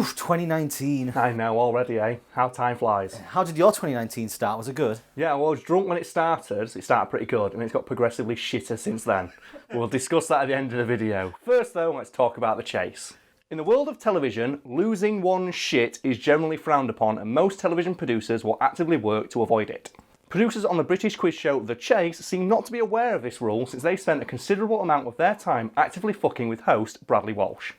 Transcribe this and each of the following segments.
2019. I know already, eh? How time flies. How did your 2019 start? Was it good? Yeah, well, I was drunk when it started. It started pretty good, and it's got progressively shitter since then. We'll discuss that at the end of the video. First, though, let's talk about the chase. In the world of television, losing one's shit is generally frowned upon, and most television producers will actively work to avoid it. Producers on the British quiz show The Chase seem not to be aware of this rule, since they spent a considerable amount of their time actively fucking with host Bradley Walsh.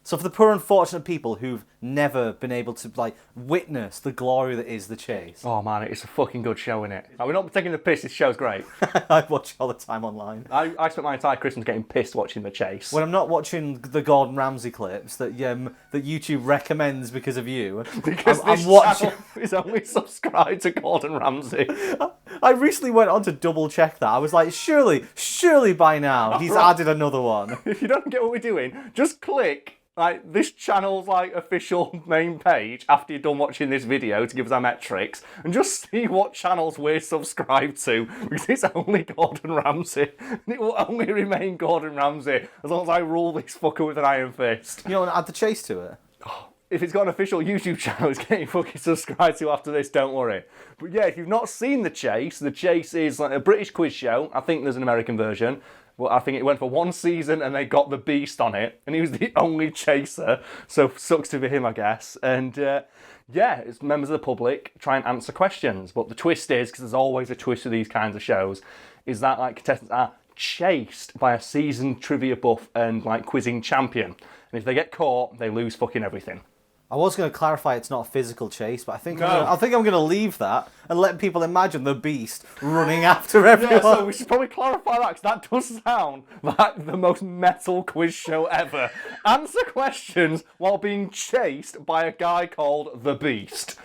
So for the poor unfortunate people who've never been able to witness the glory that is The Chase. Oh man, it's a fucking good show, innit? We're not taking the piss, this show's great. I watch it all the time online. I spent my entire Christmas getting pissed watching The Chase. When I'm not watching the Gordon Ramsay clips that YouTube recommends because of you, Because I'm this watching. channel is only subscribed to Gordon Ramsay. I recently went on to double check that. I was like, surely by now he's added another one. If you don't get what we're doing, just click this channel's official main page after you're done watching this video to give us our metrics, and just see what channels we're subscribed to, because it's only Gordon Ramsay, and it will only remain Gordon Ramsay as long as I rule this fucker with an iron fist. You know, add The Chase to it. If it's got an official YouTube channel, it's getting fucking subscribed to after this, don't worry. But yeah, if you've not seen The Chase is a British quiz show. I think there's an American version. Well, I think it went for one season and they got the Beast on it, and he was the only chaser, so sucks to be him, I guess. And yeah, it's members of the public try and answer questions, but the twist is, because there's always a twist with these kinds of shows, is that contestants are chased by a seasoned trivia buff and quizzing champion, and if they get caught, they lose fucking everything. I was going to clarify it's not a physical chase, but I think No. I'm going to leave that and let people imagine the Beast running after everyone. Yeah, so we should probably clarify that, because that does sound like the most metal quiz show ever. Answer questions while being chased by a guy called the Beast.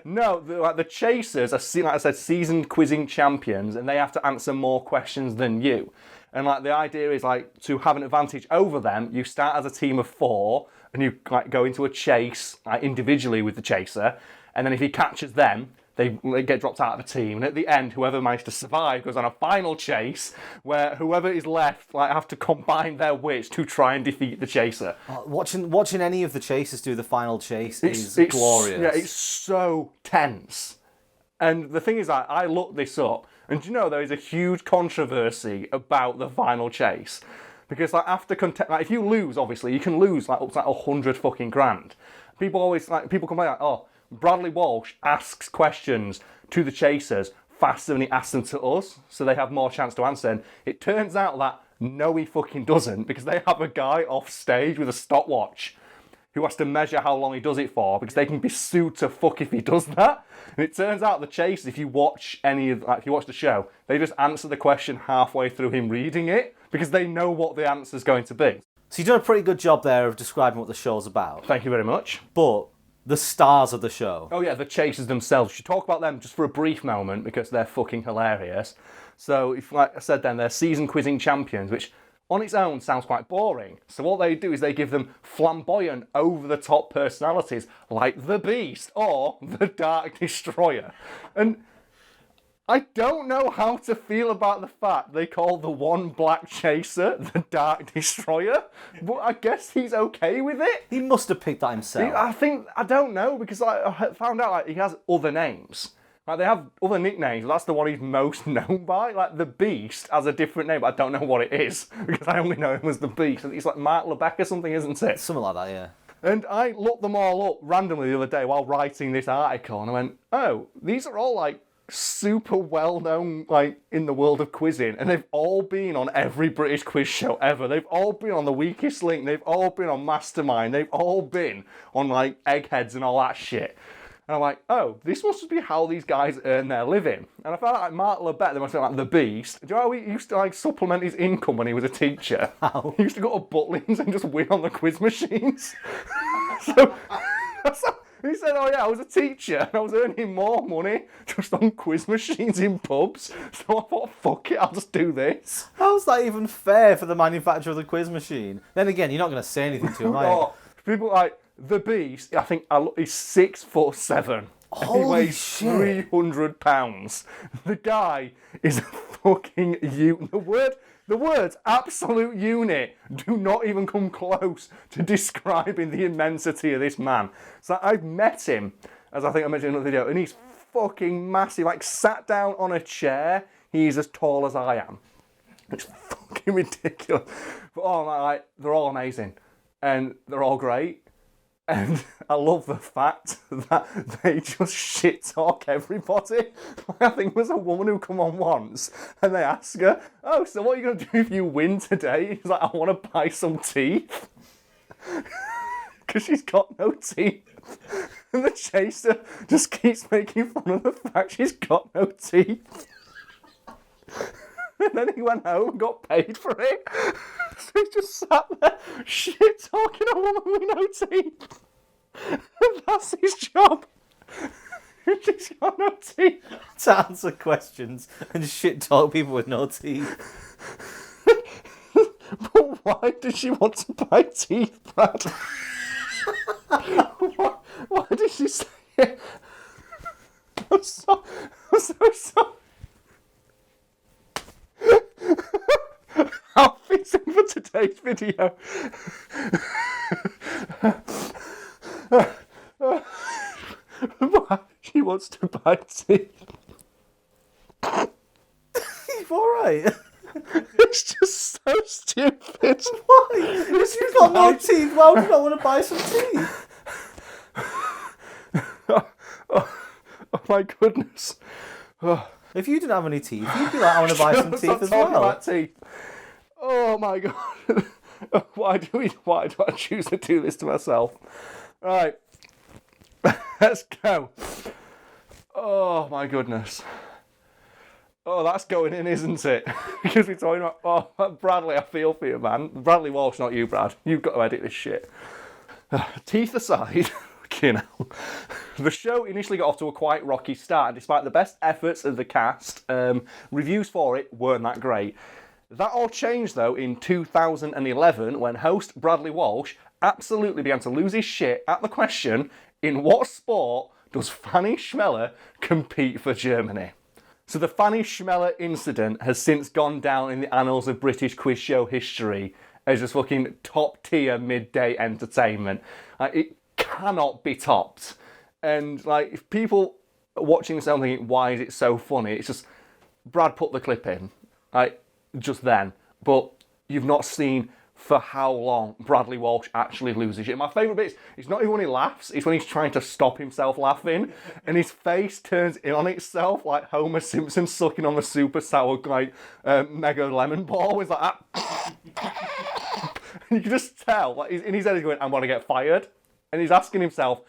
No, the chasers are, like I said, seasoned quizzing champions, and they have to answer more questions than you. And the idea is to have an advantage over them, you start as a team of 4, and you go into a chase individually with the chaser, and then if he catches them, they get dropped out of the team, and at the end, whoever managed to survive goes on a final chase where whoever is left have to combine their wits to try and defeat the chaser. Watching any of the chasers do the final chase is glorious. Yeah, it's so tense. And the thing is, I looked this up, and do you know there is a huge controversy about the final chase? Because after if you lose, obviously you can lose up to 100 fucking grand. People always people complain oh, Bradley Walsh asks questions to the chasers faster than he asks them to us, so they have more chance to answer. And it turns out that no, he fucking doesn't, because they have a guy off stage with a stopwatch who has to measure how long he does it for, because they can be sued to fuck if he does that. And it turns out the chase, if you watch if you watch the show, they just answer the question halfway through him reading it, because they know what the answer's going to be. So you've done a pretty good job there of describing what the show's about. Thank you very much. But the stars of the show. Oh yeah, the chasers themselves. We should talk about them just for a brief moment, because they're fucking hilarious. So, like I said then, they're season quizzing champions, which on its own sounds quite boring. So what they do is they give them flamboyant, over-the-top personalities like the Beast or the Dark Destroyer. And I don't know how to feel about the fact they call the one black chaser the Dark Destroyer, but I guess he's okay with it. He must have picked that himself. I don't know, because I found out he has other names. They have other nicknames, but that's the one he's most known by. The Beast has a different name, but I don't know what it is, because I only know him as the Beast. It's Mark Lebeck or something, isn't it? Something like that, yeah. And I looked them all up randomly the other day while writing this article, and I went, oh, these are all super well-known in the world of quizzing, and they've all been on every British quiz show ever. They've all been on The Weakest Link, they've all been on Mastermind, they've all been on Eggheads and all that shit. And I'm like, oh, this must be how these guys earn their living. And I found out Mark Lebeck, they must be the Beast. Do you know how he used to supplement his income when he was a teacher? How? He used to go to Butlins and just win on the quiz machines. So he said, oh yeah, I was a teacher and I was earning more money just on quiz machines in pubs. So I thought, fuck it, I'll just do this. How's that even fair for the manufacturer of the quiz machine? Then again, you're not going to say anything to him, are you? People the Beast, I think he's 6'7", He Holy weighs shit. 300 pounds. The guy is a fucking unit. The words absolute unit do not even come close to describing the immensity of this man. So I've met him, as I think I mentioned in another video, and he's fucking massive. Like, sat down on a chair, he's as tall as I am. It's fucking ridiculous. But like, they're all amazing. And they're all great. And I love the fact that they just shit talk everybody. I think there was a woman who come on once and they ask her, "Oh, so what are you going to do if you win today?" She's like, "I want to buy some teeth." Because she's got no teeth. And the chaser just keeps making fun of the fact she's got no teeth. And then he went home and got paid for it. So he just sat there shit talking a woman with no teeth. And that's his job. She's got no teeth. To answer questions and shit talk people with no teeth. But why did she want to buy teeth, Brad? why did she say it? I'm so sorry. I'll fix it for today's video. Why she wants to buy teeth. You alright? It's just so stupid. Why? If you've got no teeth, why would you not want to buy some teeth? Oh my goodness. If you didn't have any teeth, you'd be like, I want to buy some teeth as Talking well. about teeth. Oh my god. Why do I choose to do this to myself? Right. Let's go. Oh my goodness. Oh, that's going in, isn't it? Because we're talking about, Bradley, I feel for you, man. Bradley Walsh, not you, Brad. You've got to edit this shit. Teeth aside, the show initially got off to a quite rocky start, and despite the best efforts of the cast, reviews for it weren't that great. That all changed, though, in 2011, when host Bradley Walsh absolutely began to lose his shit at the question, in what sport does Fanny Schmeller compete for Germany? So the Fanny Schmeller incident has since gone down in the annals of British quiz show history as just fucking top tier midday entertainment. Like, it cannot be topped. And like, if people are watching this and thinking, why is it so funny? It's just, Brad put the clip in, like, just then. But you've not seen for how long Bradley Walsh actually loses shit. My favourite bit is, it's not even when he laughs, it's when he's trying to stop himself laughing, and his face turns in on itself like Homer Simpson sucking on the super sour, like, mega lemon ball. It's like that. And you can just tell, like, in his head he's going, I want to get fired. And he's asking himself,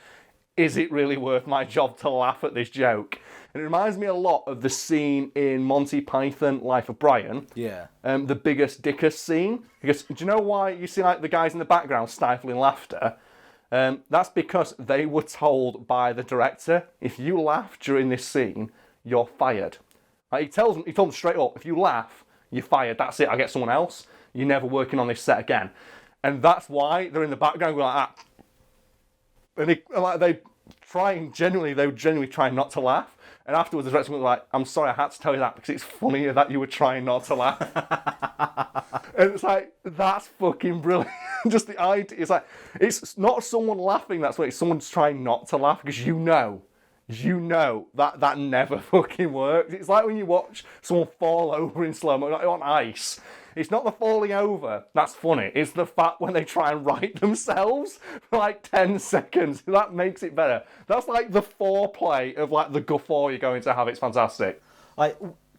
is it really worth my job to laugh at this joke? And it reminds me a lot of the scene in Monty Python, Life of Brian. Yeah. The biggest dickus scene. Because do you know why you see like the guys in the background stifling laughter? That's because they were told by the director, if you laugh during this scene, you're fired. Like, he told them straight up, if you laugh, you're fired. That's it. I get someone else. You're never working on this set again. And that's why they're in the background going like that. And they genuinely trying not to laugh. And afterwards, the director was like, I'm sorry, I had to tell you that because it's funnier that you were trying not to laugh. And it's like, that's fucking brilliant. Just the idea, it's like, it's not someone laughing, that's what it's someone's trying not to laugh because you know that never fucking works. It's like when you watch someone fall over in slow-mo, like on ice. It's not the falling over that's funny. It's the fact when they try and right themselves for like 10 seconds. That makes it better. That's like the foreplay of like the guffaw you're going to have. It's fantastic.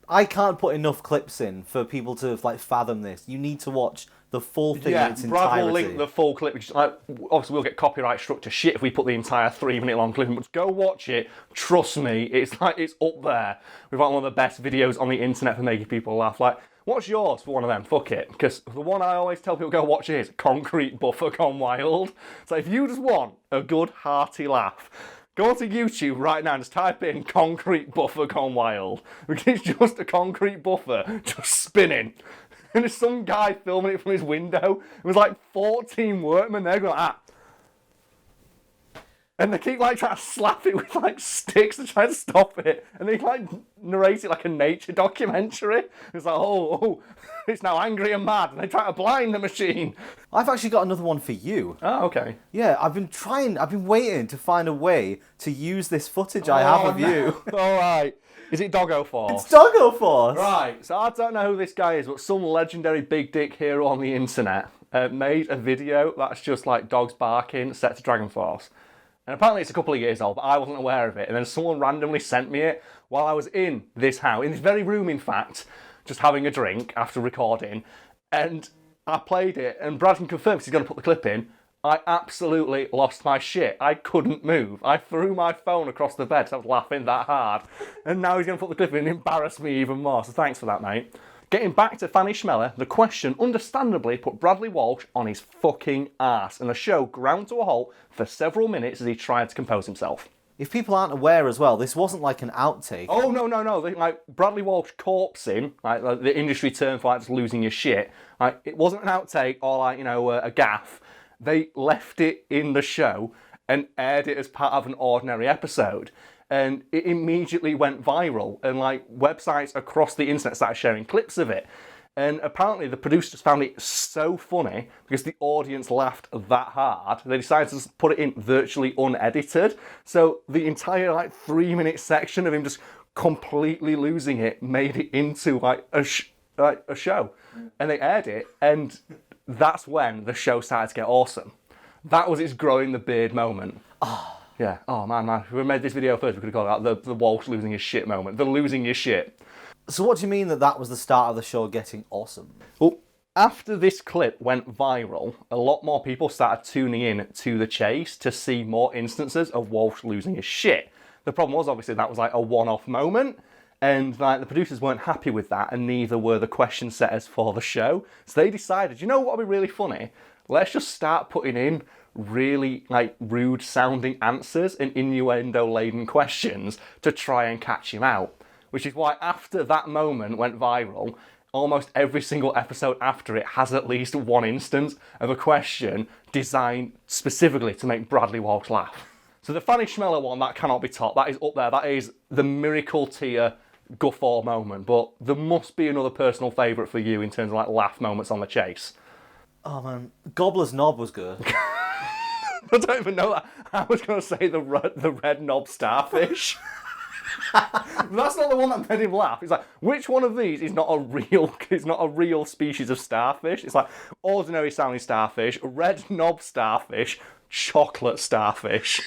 I can't put enough clips in for people to like fathom this. You need to watch the full thing in its entirety. Brad will link the full clip. Which, like, obviously, we'll get copyright struck to shit if we put the entire 3-minute long clip in, but go watch it. Trust me, it's like it's up there. We've got one of the best videos on the internet for making people laugh. Like, what's yours for one of them? Fuck it. Because the one I always tell people go watch is Concrete Buffer Gone Wild. So if you just want a good, hearty laugh, go onto YouTube right now and just type in Concrete Buffer Gone Wild. Because it's just a concrete buffer just spinning. And there's some guy filming it from his window. It was like 14 workmen there going, And they keep like trying to slap it with like sticks to try and stop it. And they like narrate it like a nature documentary. It's like, oh, it's now angry and mad. And they try to blind the machine. I've actually got another one for you. Oh, okay. Yeah, I've been waiting to find a way to use this footage I have of you. All right. Is it Doggo Force? It's Doggo Force! Right, so I don't know who this guy is, but some legendary big dick hero on the internet made a video that's just like dogs barking set to Dragon Force. And apparently it's a couple of years old, but I wasn't aware of it. And then someone randomly sent me it while I was in this house, in this very room, in fact, just having a drink after recording. And I played it, and Brad can confirm, because he's going to put the clip in, I absolutely lost my shit. I couldn't move. I threw my phone across the bed, so I was laughing that hard. And now he's going to put the clip in and embarrass me even more, so thanks for that, mate. Getting back to Fanny Schmeller, the question understandably put Bradley Walsh on his fucking ass, and the show ground to a halt for several minutes as he tried to compose himself. If people aren't aware as well, this wasn't like an outtake. Oh, no. Like, Bradley Walsh corpsing, like the industry term for like just losing your shit, like, it wasn't an outtake or like, a gaff. They left it in the show and aired it as part of an ordinary episode. And it immediately went viral, and like websites across the internet started sharing clips of it. And apparently the producers found it so funny because the audience laughed that hard, they decided to just put it in virtually unedited. So the entire like 3-minute section of him just completely losing it made it into like a show. And they aired it, and that's when the show started to get awesome. That was its growing the beard moment. Yeah. Oh, man. If we made this video first, we could have called it the Walsh losing his shit moment. The losing your shit. So what do you mean that was the start of the show getting awesome? Well, after this clip went viral, a lot more people started tuning in to The Chase to see more instances of Walsh losing his shit. The problem was, obviously, that was like a one-off moment, and like the producers weren't happy with that, and neither were the question setters for the show. So they decided, you know what would be really funny? Let's just start putting in really like rude sounding answers and innuendo laden questions to try and catch him out. Which is why after that moment went viral, almost every single episode after it has at least one instance of a question designed specifically to make Bradley Walsh laugh. So the Fanny Schmeller one, that cannot be topped. That is up there. That is the miracle tier guffaw moment. But there must be another personal favourite for you in terms of like laugh moments on The Chase. Oh man, Gobbler's Knob was good. I don't even know that. I was going to say the red knob starfish. That's not the one that made him laugh. It's like, which one of these is not a real species of starfish? It's like ordinary sounding starfish, red knob starfish, chocolate starfish.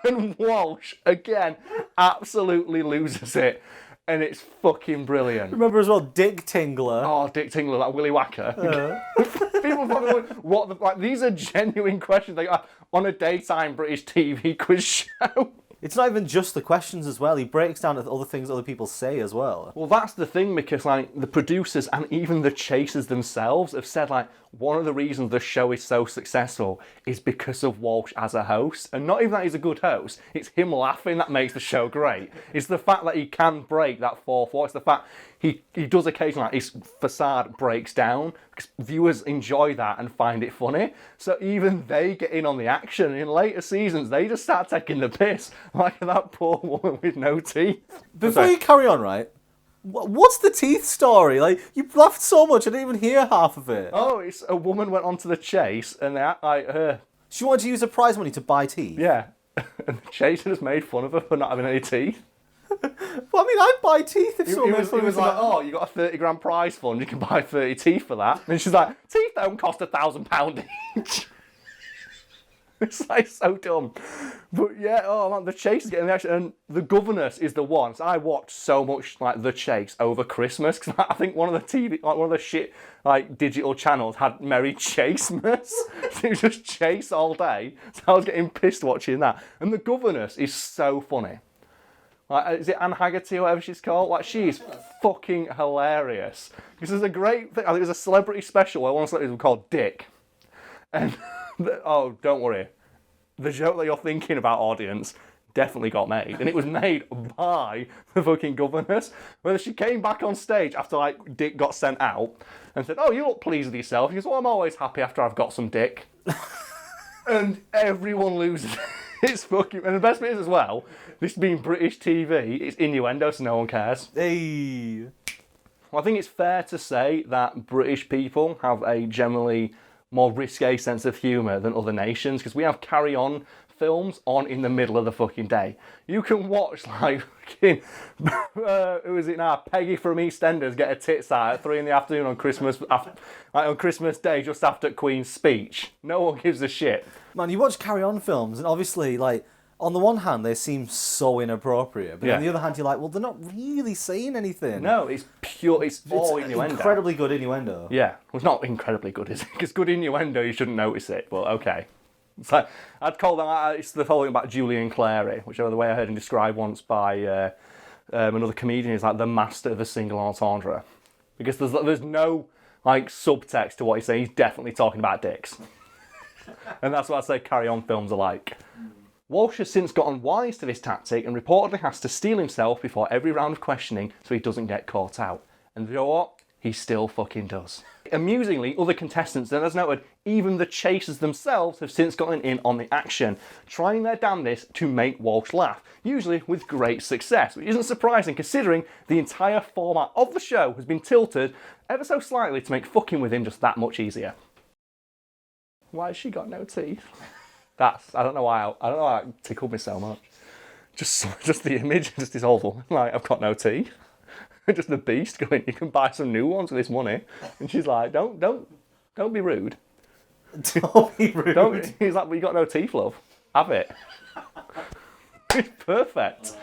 And Walsh, again, absolutely loses it. And it's fucking brilliant. Remember as well, Dick Tingler. Oh, Dick Tingler, that Willy Whacker. People probably went, these are genuine questions they got on a daytime British TV quiz show. It's not even just the questions as well. He breaks down other things other people say as well. Well, that's the thing, because like the producers and even the chasers themselves have said like one of the reasons the show is so successful is because of Walsh as a host. And not even that he's a good host, it's him laughing that makes the show great. It's the fact that he can break that fourth wall. It's the fact he does occasionally, like, his facade breaks down, because viewers enjoy that and find it funny. So even they get in on the action. In later seasons, they just start taking the piss, like that poor woman with no teeth. Before you carry on, right? What's the teeth story? Like, you laughed so much, I didn't even hear half of it. Oh, it's a woman went onto The Chase, and they act like her. She wanted to use her prize money to buy teeth. Yeah, and The Chasers made fun of her for not having any teeth. Well, I mean, I'd buy teeth if someone made fun of me. He was like, oh, you got a 30 grand prize fund, you can buy 30 teeth for that. And she's like, teeth don't cost £1,000 each. It's like so dumb. But yeah, oh man, The Chase is getting the action, and The Governess is the one. So I watched so much like The Chase over Christmas, because I think one of the shit like digital channels had Merry Chasemas. So it was just Chase all day. So I was getting pissed watching that. And The Governess is so funny. Like, is it Anne Haggerty or whatever she's called? Like, she is fucking hilarious. Because there's a great thing, I think there's a celebrity special where one of the celebrities was called Dick. And, oh, don't worry. The joke that you're thinking about, audience, definitely got made. And it was made by the fucking Governess. Where she came back on stage after, like, Dick got sent out and said, oh, you look pleased with yourself. She goes, well, I'm always happy after I've got some dick. And everyone loses It's fucking... And the best bit is as well, this being British TV, it's innuendo so no one cares. Hey. Well, I think it's fair to say that British people have a generally more risque sense of humour than other nations, because we have carry-on films on in the middle of the fucking day. You can watch, like, fucking, who is it now? Peggy from EastEnders get her tits out at 3 PM on Christmas, on Christmas Day, just after Queen's speech. No one gives a shit. Man, you watch carry-on films, and obviously, like, on the one hand, they seem so inappropriate, but on the other hand, you're like, well, they're not really saying anything. No, it's pure, it's all innuendo. Incredibly good innuendo. Yeah, well, it's not incredibly good, is it? Because good innuendo, you shouldn't notice it, but okay. It's like, I'd call that, it's the whole thing about Julian Clary, which the way I heard him described once by another comedian is like the master of a single entendre. Because there's no, like, subtext to what he's saying, he's definitely talking about dicks. And that's what I say carry-on films are like. Walsh has since gotten wise to this tactic and reportedly has to steel himself before every round of questioning so he doesn't get caught out. And you know what? He still fucking does. Amusingly, other contestants, and as noted, even the chasers themselves have since gotten in on the action, trying their damnedest to make Walsh laugh, usually with great success, which isn't surprising considering the entire format of the show has been tilted ever so slightly to make fucking with him just that much easier. Why has she got no teeth? I don't know why it tickled me so much. Just the image, just this awful, like, I've got no teeth. Just the beast going, you can buy some new ones with this money. And she's like, don't be rude. Don't be rude. He's like, well, you got no teeth, love. Have it. It's perfect.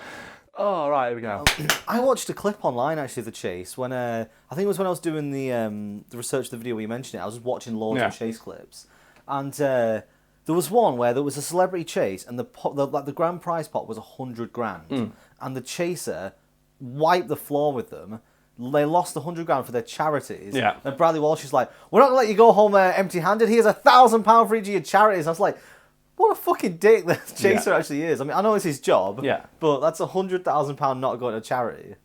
Oh, right, here we go. I watched a clip online, actually, of the chase, when, I think it was when I was doing the research of the video where you mentioned it. I was just watching loads of chase clips. And there was one where there was a celebrity chase, and the grand prize pot was 100 grand. And the chaser wiped the floor with them. They lost 100 grand for their charities. Yeah. And Bradley Walsh is like, we're not going to let you go home empty-handed. Here's £1,000 for each of your charities. I was like, what a fucking dick the chaser actually is. I mean, I know it's his job, but that's £100,000 not going to charity.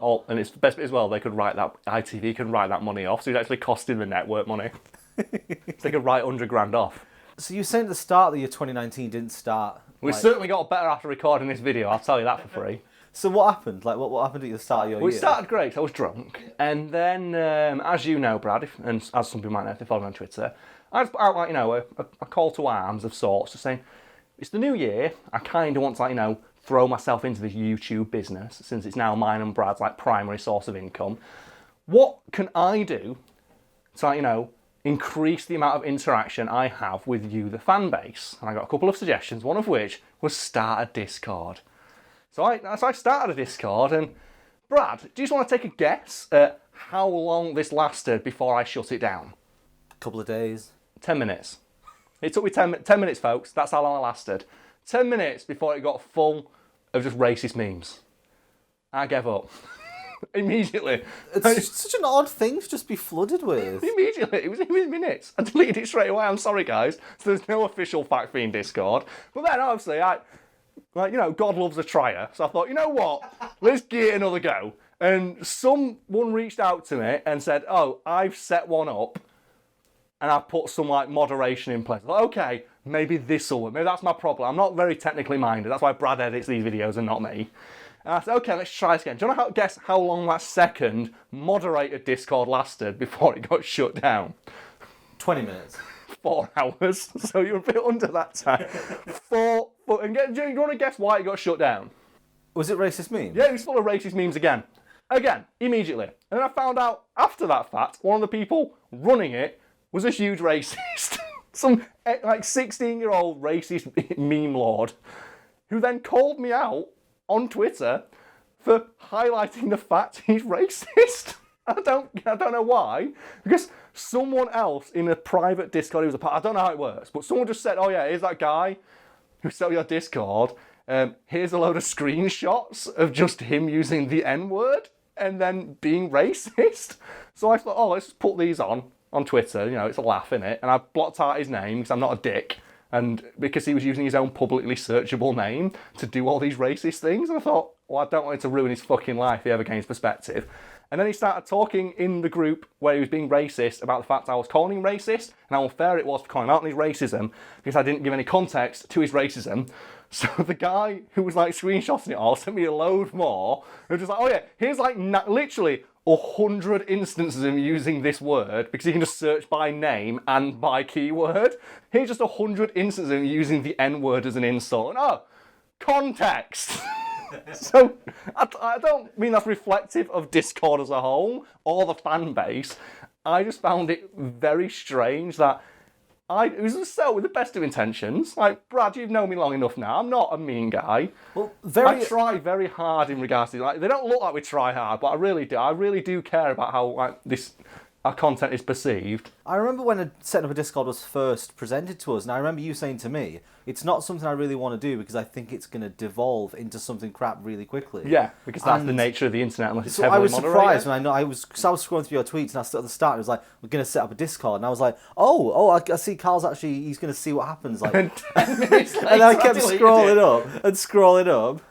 Oh, and it's the best bit as well, they could write that, ITV can write that money off, so it's actually costing the network money. They could write 100 grand off. So you were saying at the start of the year 2019 didn't start... We certainly got better after recording this video, I'll tell you that for free. So what happened? Like, what happened at the start of your year? It started great, I was drunk. And then, as you know, Brad, and as some people might know if they follow me on Twitter, I just put out, like, you know, a call to arms of sorts, just saying, it's the new year, I kind of want to, like, you know, throw myself into this YouTube business, since it's now mine and Brad's, like, primary source of income. What can I do to, like, you know, increase the amount of interaction I have with you, the fan base? And I got a couple of suggestions, one of which was start a Discord. So I started a Discord, and Brad, do you just want to take a guess at how long this lasted before I shut it down? A couple of days. 10 minutes. It took me 10 minutes, folks. That's how long I lasted. 10 minutes before it got full of just racist memes. I gave up. Immediately. It's such an odd thing to just be flooded with. Immediately. It was minutes. I deleted it straight away. I'm sorry, guys. So there's no official Fact Fiend Discord. But then, obviously, like, you know, God loves a trier. So I thought, you know what? Let's give it another go. And someone reached out to me and said, oh, I've set one up and I've put some, like, moderation in place. I thought, okay, maybe this will work. Maybe that's my problem. I'm not very technically minded. That's why Brad edits these videos and not me. And I said, okay, let's try this again. Do you want to guess how long that second moderated Discord lasted before it got shut down? 20 minutes. 4 hours. So you're a bit under that time. Do you want to guess why it got shut down? Was it racist memes? Yeah, it was full of racist memes again. Again, immediately. And then I found out after that fact, one of the people running it was a huge racist. Some, like, 16-year-old racist meme lord who then called me out on Twitter for highlighting the fact he's racist. I don't know why, because someone else in a private Discord who was a part, I don't know how it works, but someone just said, oh yeah, here's that guy who set your Discord, here's a load of screenshots of just him using the N-word and then being racist. So I thought, oh, let's put these on Twitter, you know, it's a laugh, innit? And I blocked out his name because I'm not a dick. And because he was using his own publicly searchable name to do all these racist things, and I thought, well, I don't want it to ruin his fucking life if he ever gains perspective. And then he started talking in the group where he was being racist about the fact I was calling him racist and how unfair it was for calling out his racism because I didn't give any context to his racism. So the guy who was like screenshotting it all sent me a load more. It was just like, oh yeah, here's like literally 100 instances of him using this word because you can just search by name and by keyword. Here's just 100 instances of him using the N-word as an insult. And oh, context. So I don't mean that's reflective of Discord as a whole or the fan base. I just found it very strange that it was just so with the best of intentions. Like, Brad, you've known me long enough now. I'm not a mean guy. Well, I try very hard in regards to, like, they don't look like we try hard, but I really do. I really do care about how, like, our content is perceived. I remember when setting up a Discord was first presented to us, and I remember you saying to me, it's not something I really want to do because I think it's going to devolve into something crap really quickly. Yeah, because that's the nature of the internet. Unless it's so heavily I was moderated. surprised when I was scrolling through your tweets, and I started at the start, and it was like, we're going to set up a Discord, and I was like, I see Karl's actually, he's going to see what happens. Like, and 10 minutes later, and I kept scrolling up.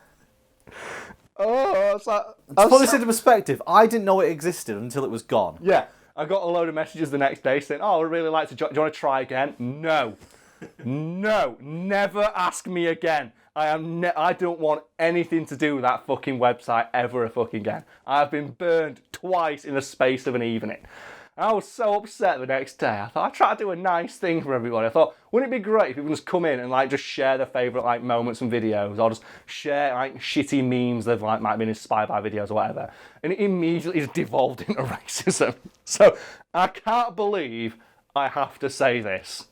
Oh, it's like... To put this into perspective, I didn't know it existed until it was gone. Yeah. I got a load of messages the next day saying, oh, I'd really like to do you want to try again? No. No. Never ask me again. I don't want anything to do with that fucking website ever fucking again. I've been burned twice in the space of an evening. I was so upset the next day. I thought, I tried to do a nice thing for everybody. I thought, wouldn't it be great if people just come in and like just share their favourite like moments and videos, or just share like shitty memes that like might have been inspired by videos or whatever. And it immediately just devolved into racism. So I can't believe I have to say this.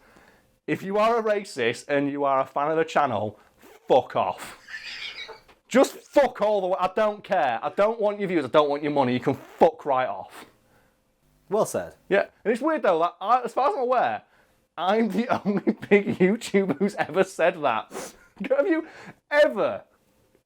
If you are a racist and you are a fan of the channel, fuck off. Just fuck all the way. I don't care. I don't want your views. I don't want your money. You can fuck right off. Well said. Yeah, and it's weird though, that as far as I'm aware, I'm the only big YouTuber who's ever said that. Have you ever,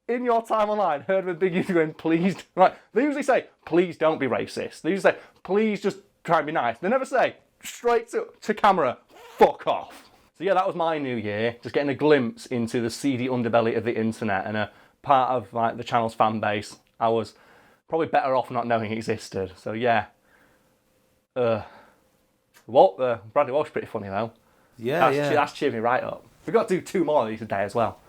in your time online, heard of a big YouTuber going, please, right, they usually say, please don't be racist. They usually say, please just try and be nice. They never say, straight to camera, fuck off. So yeah, that was my new year, just getting a glimpse into the seedy underbelly of the internet and a part of like the channel's fan base. I was probably better off not knowing it existed. So yeah. Bradley Walsh pretty funny though. Yeah, That's cheered me right up. We've got to do 2 more of these a day as well.